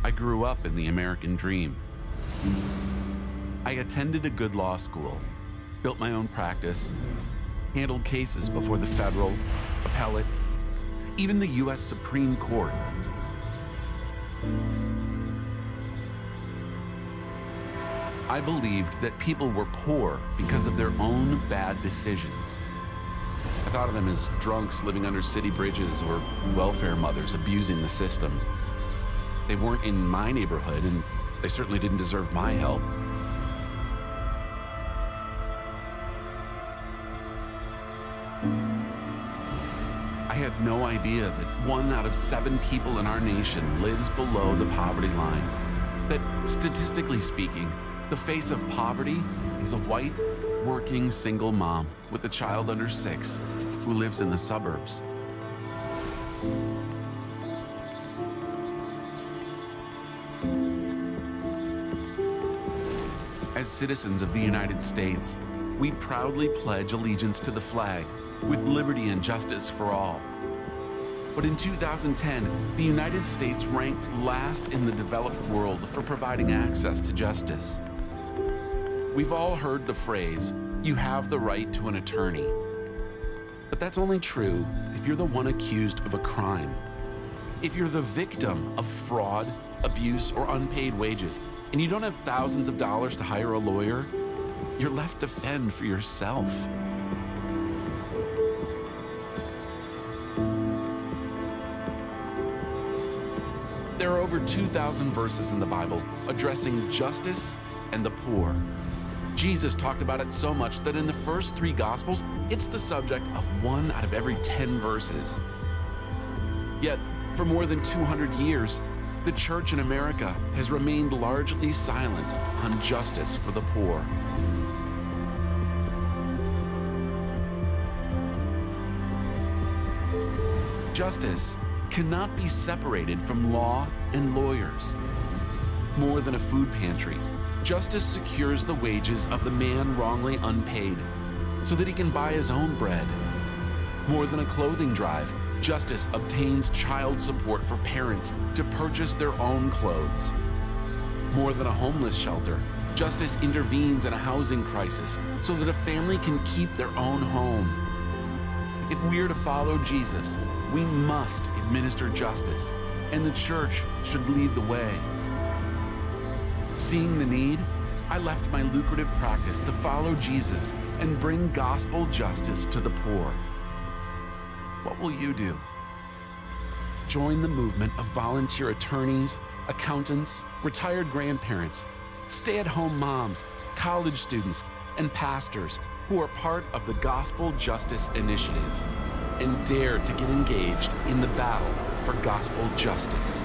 I grew up in the American dream. I attended a good law school, built my own practice, handled cases before the federal, appellate, even the U.S. Supreme Court. I believed that people were poor because of their own bad decisions. I thought of them as drunks living under city bridges or welfare mothers abusing the system. They weren't in my neighborhood, and they certainly didn't deserve my help. I had no idea that 1 out of 7 people in our nation lives below the poverty line. That, statistically speaking, the face of poverty is a white, working single mom with a child under 6 who lives in the suburbs. As citizens of the United States, we proudly pledge allegiance to the flag, with liberty and justice for all. But in 2010, the United States ranked last in the developed world for providing access to justice. We've all heard the phrase, "You have the right to an attorney." But that's only true if you're the one accused of a crime. If you're the victim of fraud, abuse, or unpaid wages, and you don't have thousands of dollars to hire a lawyer, you're left to fend for yourself. There are over 2,000 verses in the Bible addressing justice and the poor. Jesus talked about it so much that in the first 3 Gospels, it's the subject of 1 out of every 10 verses. Yet, for more than 200 years, the church in America has remained largely silent on justice for the poor. Justice cannot be separated from law and lawyers. More than a food pantry, justice secures the wages of the man wrongly unpaid so that he can buy his own bread. More than a clothing drive, justice obtains child support for parents to purchase their own clothes. More than a homeless shelter, justice intervenes in a housing crisis so that a family can keep their own home. If we are to follow Jesus, we must administer justice, and the church should lead the way. Seeing the need, I left my lucrative practice to follow Jesus and bring gospel justice to the poor. What will you do? Join the movement of volunteer attorneys, accountants, retired grandparents, stay-at-home moms, college students, and pastors who are part of the Gospel Justice Initiative, and dare to get engaged in the battle for gospel justice.